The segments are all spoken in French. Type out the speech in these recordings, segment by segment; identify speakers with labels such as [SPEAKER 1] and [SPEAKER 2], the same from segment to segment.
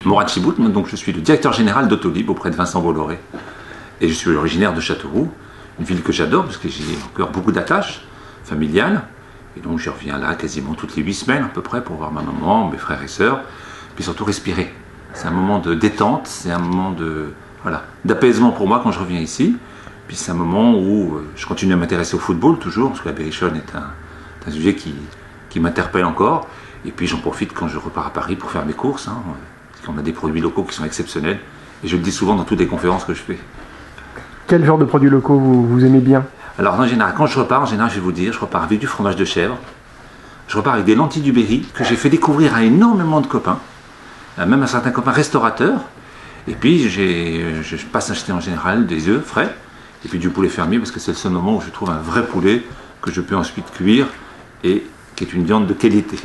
[SPEAKER 1] Mourad Chibout, donc je suis le directeur général d'Autolib auprès de Vincent Bolloré. Et je suis originaire de Châteauroux, une ville que j'adore parce que j'ai encore beaucoup d'attaches familiales. Et donc je reviens là quasiment toutes les 8 semaines à peu près pour voir ma maman, mes frères et sœurs, puis surtout respirer. C'est un moment de détente, c'est un moment d'apaisement pour moi quand je reviens ici. Puis c'est un moment où je continue à m'intéresser au football toujours, parce que la Berrichonne est un sujet qui m'interpelle encore. Et puis j'en profite quand je repars à Paris pour faire mes courses, parce qu'on a des produits locaux qui sont exceptionnels. Et je le dis souvent dans toutes les conférences que je fais.
[SPEAKER 2] Quel genre de produits locaux vous aimez bien?
[SPEAKER 1] Alors en général, quand je repars, je vais vous dire, je repars avec du fromage de chèvre. Je repars avec des lentilles du Berry que j'ai fait découvrir à énormément de copains, même à certains copains restaurateurs. Et puis je passe acheter en général des œufs frais et puis du poulet fermier parce que c'est le seul moment où je trouve un vrai poulet que je peux ensuite cuire et qui est une viande de qualité.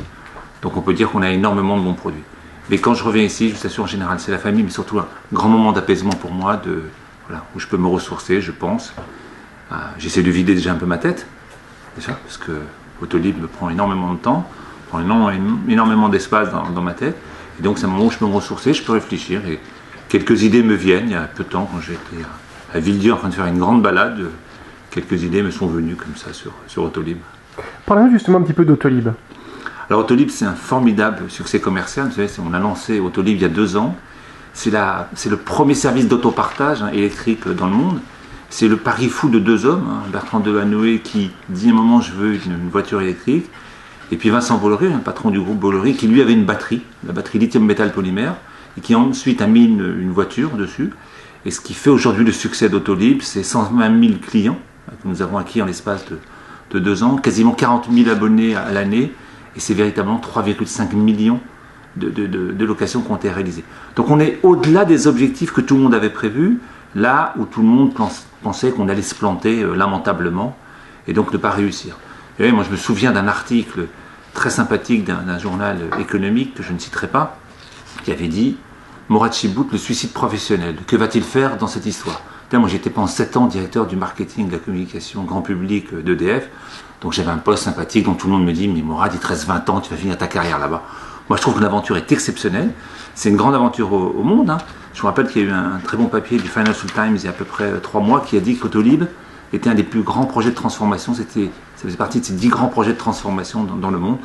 [SPEAKER 1] Donc on peut dire qu'on a énormément de bons produits. Mais quand je reviens ici, je vous assure en général, c'est la famille, mais surtout un grand moment d'apaisement pour moi, où je peux me ressourcer, je pense. J'essaie de vider déjà un peu ma tête, déjà, parce que Autolib me prend énormément de temps, prend énormément d'espace dans ma tête. Et donc c'est un moment où je peux me ressourcer, je peux réfléchir. Et quelques idées me viennent. Il y a peu de temps, quand j'étais à Villedieu en train de faire une grande balade, quelques idées me sont venues comme ça sur Autolib.
[SPEAKER 2] Parlez-nous justement un petit peu d'Autolib.
[SPEAKER 1] Alors Autolib, c'est un formidable succès commercial. Vous savez, on a lancé Autolib il y a 2 ans. C'est le premier service d'autopartage électrique dans le monde. C'est le pari fou de 2 hommes, Bertrand Delanoë qui dit à un moment je veux une voiture électrique, et puis Vincent Bolloré, un patron du groupe Bolloré, qui lui avait une batterie, la batterie lithium métal polymère, et qui ensuite a mis une voiture dessus. Et ce qui fait aujourd'hui le succès d'Autolib, c'est 120 000 clients que nous avons acquis en l'espace de 2 ans, quasiment 40 000 abonnés à l'année, et c'est véritablement 3,5 millions de locations qui ont été réalisées. Donc on est au-delà des objectifs que tout le monde avait prévus, là où tout le monde pensait qu'on allait se planter lamentablement, et donc ne pas réussir. Et moi je me souviens d'un article très sympathique d'un journal économique que je ne citerai pas, qui avait dit « Mourad Chibout, le suicide professionnel, que va-t-il faire dans cette histoire ?» Moi j'étais pendant 7 ans directeur du marketing, de la communication grand public d'EDF, donc j'avais un poste sympathique dont tout le monde me dit « Mais Mourad, il te reste 20 ans, tu vas finir ta carrière là-bas. » Moi je trouve que l'aventure est exceptionnelle, c'est une grande aventure au monde. Je me rappelle qu'il y a eu un très bon papier du Financial Times il y a à peu près 3 mois qui a dit qu'Autolib était un des plus grands projets de transformation, ça faisait partie de ces 10 grands projets de transformation dans le monde.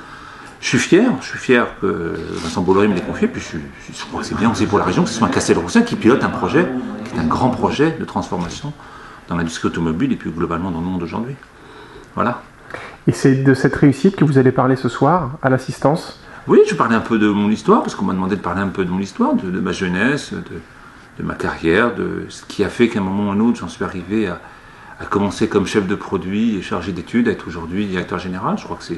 [SPEAKER 1] Je suis fier que Vincent Bolloré me l'ait confié, puis je crois que c'est bien aussi pour la région que ce soit un Castel-Roussin qui pilote un projet, qui est un grand projet de transformation dans l'industrie automobile et puis globalement dans le monde aujourd'hui. Voilà.
[SPEAKER 2] Et c'est de cette réussite que vous allez parler ce soir à l'assistance?
[SPEAKER 1] Oui, je parlais un peu de mon histoire, parce qu'on m'a demandé de parler un peu de mon histoire, de ma jeunesse, de ma carrière, de ce qui a fait qu'à un moment ou à un autre, j'en suis arrivé à commencer comme chef de produit et chargé d'études, à être aujourd'hui directeur général. Je crois que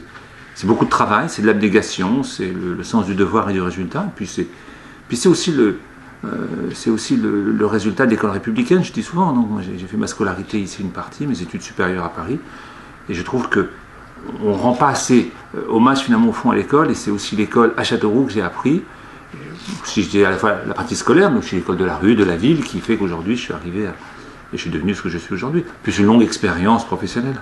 [SPEAKER 1] c'est beaucoup de travail, c'est de l'abnégation, c'est le sens du devoir et du résultat. Et puis c'est aussi le résultat de l'école républicaine, je dis souvent. Donc, moi, j'ai fait ma scolarité ici, une partie, mes études supérieures à Paris. Et je trouve qu'on ne rend pas assez hommage finalement au fond à l'école, et c'est aussi l'école à Châteauroux que j'ai appris, si je dis à la fois la partie scolaire, mais aussi l'école de la rue, de la ville, qui fait qu'aujourd'hui je suis arrivé et je suis devenu ce que je suis aujourd'hui. Puis une longue expérience professionnelle.